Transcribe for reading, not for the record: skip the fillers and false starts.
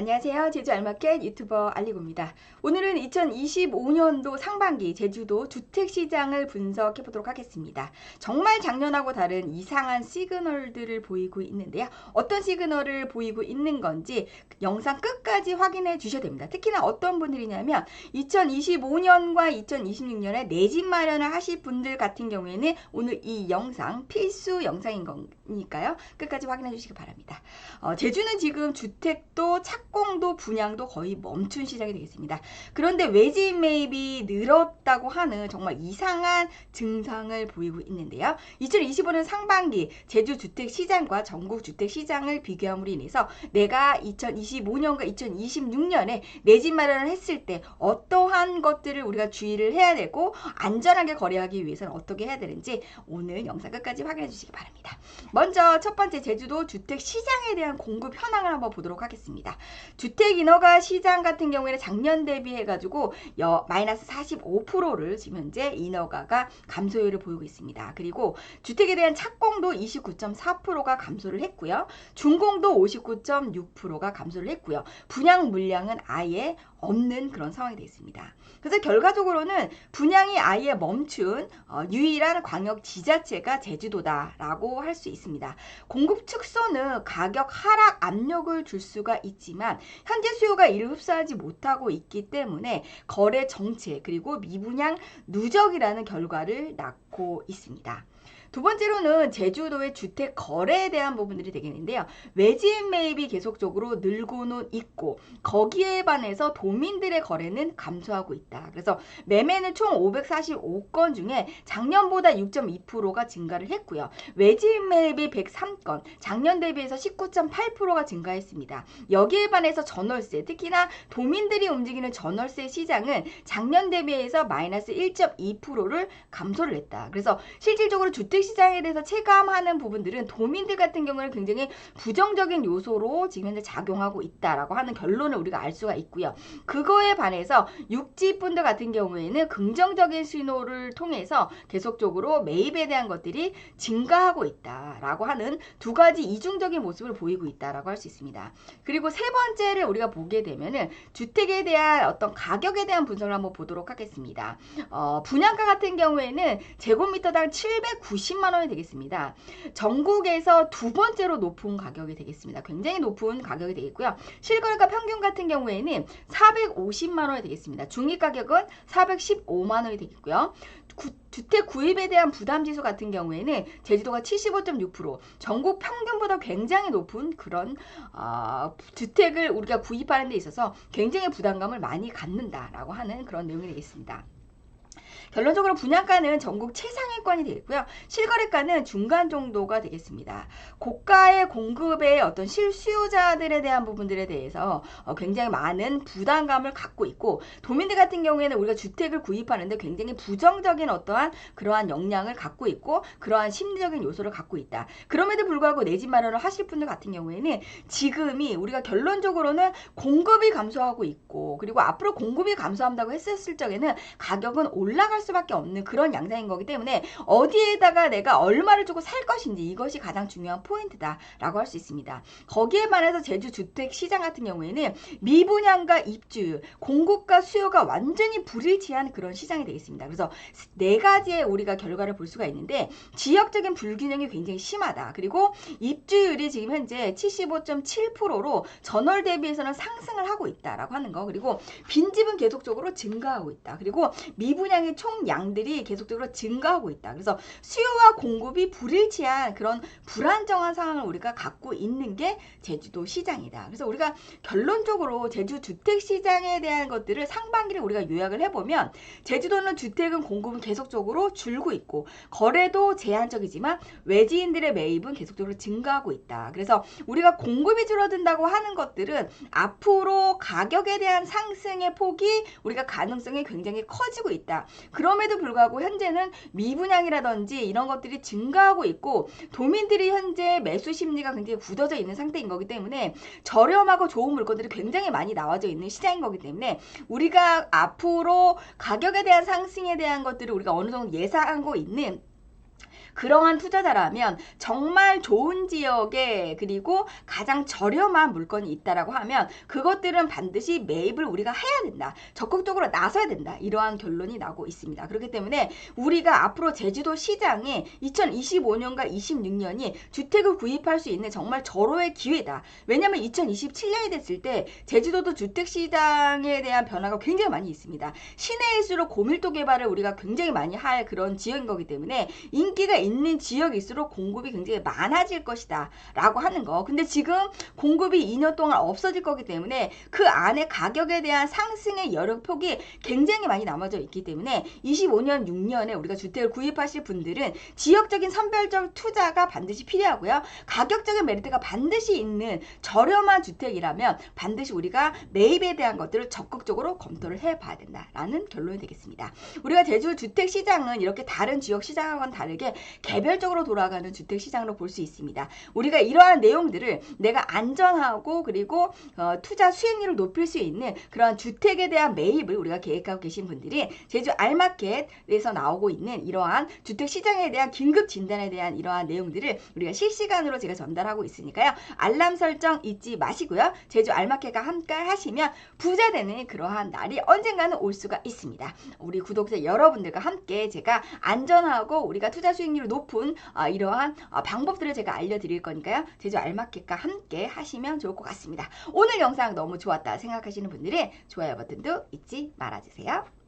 안녕하세요. 제주 알마켓 유튜버 알리고입니다. 오늘은 2025년도 상반기 제주도 주택시장을 분석해 보도록 하겠습니다. 정말 작년하고 다른 이상한 시그널들을 보이고 있는데요. 어떤 시그널을 보이고 있는 건지 영상 끝까지 확인해 주셔야 됩니다. 특히나 어떤 분들이냐면 2025년과 2026년에 내 집 마련을 하실 분들 같은 경우에는 오늘 이 영상 필수 영상인 거니까요. 끝까지 확인해 주시기 바랍니다. 제주는 지금 주택도 착공도 분양도 거의 멈춘 시장이 되겠습니다. 그런데 외집 매입이 늘었다고 하는 정말 이상한 증상을 보이고 있는데요. 2025년 상반기 제주 주택시장과 전국 주택시장을 비교함으로 인해서 내가 2025년과 2026년에 내 집 마련을 했을 때 어떠한 것들을 우리가 주의를 해야 되고 안전하게 거래하기 위해서는 어떻게 해야 되는지 오늘 영상 끝까지 확인해 주시기 바랍니다. 먼저 첫 번째 제주도 주택시장에 대한 공급 현황을 한번 보도록 하겠습니다. 주택 인허가 시장 같은 경우에는 작년 대비해가지고 마이너스 45%를 지금 현재 인허가가 감소율을 보이고 있습니다. 그리고 주택에 대한 착공도 29.4%가 감소를 했고요. 준공도 59.6%가 감소를 했고요. 분양 물량은 아예 없는 그런 상황이 되어 있습니다. 그래서 결과적으로는 분양이 아예 멈춘 유일한 광역 지자체가 제주도다라고 할 수 있습니다. 공급 축소는 가격 하락 압력을 줄 수가 있지만 현재 수요가 이를 흡수하지 못하고 있기 때문에 거래 정체 그리고 미분양 누적이라는 결과를 낳고 있습니다. 두 번째로는 제주도의 주택 거래에 대한 부분들이 되겠는데요. 외집 매입이 계속적으로 늘고는 있고 거기에 반해서 도민들의 거래는 감소하고 있다. 그래서 매매는 총 545건 중에 작년보다 6.2%가 증가를 했고요. 외집 매입이 103건, 작년 대비해서 19.8%가 증가했습니다. 여기에 반해서 전월세, 특히나 도민들이 움직이는 전월세 시장은 작년 대비해서 마이너스 1.2%를 감소를 했다. 그래서 실질적으로 주택 시장에 대해서 체감하는 부분들은 도민들 같은 경우는 굉장히 부정적인 요소로 지금 현재 작용하고 있다라고 하는 결론을 우리가 알 수가 있고요. 그거에 반해서 육지분들 같은 경우에는 긍정적인 신호를 통해서 계속적으로 매입에 대한 것들이 증가하고 있다라고 하는 두 가지 이중적인 모습을 보이고 있다라고 할 수 있습니다. 그리고 세 번째를 우리가 보게 되면은 주택에 대한 어떤 가격에 대한 분석을 한번 보도록 하겠습니다. 분양가 같은 경우에는 제곱미터당 790만 원이 되겠습니다. 전국에서 두 번째로 높은 가격이 되겠습니다. 굉장히 높은 가격이 되겠고요. 실거래가 평균 같은 경우에는 450만 원이 되겠습니다. 중위가격은 415만 원이 되겠고요. 주택 구입에 대한 부담지수 같은 경우에는 제주도가 75.6%, 전국 평균보다 굉장히 높은 그런 주택을 우리가 구입하는 데 있어서 굉장히 부담감을 많이 갖는다라고 하는 그런 내용이 되겠습니다. 결론적으로 분양가는 전국 최상위권이 되겠고요. 실거래가는 중간 정도가 되겠습니다. 고가의 공급의 어떤 실수요자들에 대한 부분들에 대해서 굉장히 많은 부담감을 갖고 있고 도민들 같은 경우에는 우리가 주택을 구입하는데 굉장히 부정적인 어떠한 그러한 역량을 갖고 있고 그러한 심리적인 요소를 갖고 있다. 그럼에도 불구하고 내 집 마련을 하실 분들 같은 경우에는 지금이 우리가 결론적으로는 공급이 감소하고 있고 그리고 앞으로 공급이 감소한다고 했었을 적에는 가격은 올라갈 수밖에 없는 그런 양상인 거기 때문에 어디에다가 내가 얼마를 주고 살 것인지 이것이 가장 중요한 포인트다라고 할 수 있습니다. 거기에 반해서 제주 주택 시장 같은 경우에는 미분양과 입주율, 공급과 수요가 완전히 불일치한 그런 시장이 되겠습니다. 그래서 네 가지의 우리가 결과를 볼 수가 있는데 지역적인 불균형이 굉장히 심하다. 그리고 입주율이 지금 현재 75.7%로 전월 대비해서는 상승을 하고 있다라고 하는 거. 그리고 빈집은 계속적으로 증가하고 있다. 그리고 미분양의 총 양들이 계속적으로 증가하고 있다. 그래서 수요와 공급이 불일치한 그런 불안정한 상황을 우리가 갖고 있는 게 제주도 시장이다. 그래서 우리가 결론적으로 제주 주택 시장에 대한 것들을 상반기를 우리가 요약을 해보면 제주도는 주택은 공급은 계속적으로 줄고 있고 거래도 제한적이지만 외지인들의 매입은 계속적으로 증가하고 있다. 그래서 우리가 공급이 줄어든다고 하는 것들은 앞으로 가격에 대한 상승의 폭이 우리가 가능성이 굉장히 커지고 있다. 그럼에도 불구하고 현재는 미분양이라든지 이런 것들이 증가하고 있고 도민들이 현재 매수 심리가 굉장히 굳어져 있는 상태인 거기 때문에 저렴하고 좋은 물건들이 굉장히 많이 나와져 있는 시장인 거기 때문에 우리가 앞으로 가격에 대한 상승에 대한 것들을 우리가 어느 정도 예상하고 있는 그러한 투자자라면 정말 좋은 지역에 그리고 가장 저렴한 물건이 있다라고 하면 그것들은 반드시 매입을 우리가 해야 된다. 적극적으로 나서야 된다. 이러한 결론이 나고 있습니다. 그렇기 때문에 우리가 앞으로 제주도 시장에 2025년과 26년이 주택을 구입할 수 있는 정말 절호의 기회다. 왜냐하면 2027년이 됐을 때 제주도도 주택시장에 대한 변화가 굉장히 많이 있습니다. 시내일수록 고밀도 개발을 우리가 굉장히 많이 할 그런 지역인 거기 때문에 인기가 있는 지역일수록 공급이 굉장히 많아질 것이다 라고 하는 거. 근데 지금 공급이 2년 동안 없어질 거기 때문에 그 안에 가격에 대한 상승의 여력폭이 굉장히 많이 남아져 있기 때문에 25년, 6년에 우리가 주택을 구입하실 분들은 지역적인 선별적 투자가 반드시 필요하고요. 가격적인 메리트가 반드시 있는 저렴한 주택이라면 반드시 우리가 매입에 대한 것들을 적극적으로 검토를 해봐야 된다라는 결론이 되겠습니다. 우리가 제주 주택시장은 이렇게 다른 지역 시장과는 다르게 개별적으로 돌아가는 주택시장으로 볼 수 있습니다. 우리가 이러한 내용들을 내가 안전하고 그리고 투자 수익률을 높일 수 있는 그러한 주택에 대한 매입을 우리가 계획하고 계신 분들이 제주 알마켓에서 나오고 있는 이러한 주택시장에 대한 긴급 진단에 대한 이러한 내용들을 우리가 실시간으로 제가 전달하고 있으니까요. 알람 설정 잊지 마시고요. 제주 알마켓과 함께 하시면 부자 되는 그러한 날이 언젠가는 올 수가 있습니다. 우리 구독자 여러분들과 함께 제가 안전하고 우리가 투자 수익률이 높은 이러한 방법들을 제가 알려드릴 거니까요. 제주 알마켓과 함께 하시면 좋을 것 같습니다. 오늘 영상 너무 좋았다 생각하시는 분들은 좋아요 버튼도 잊지 말아주세요.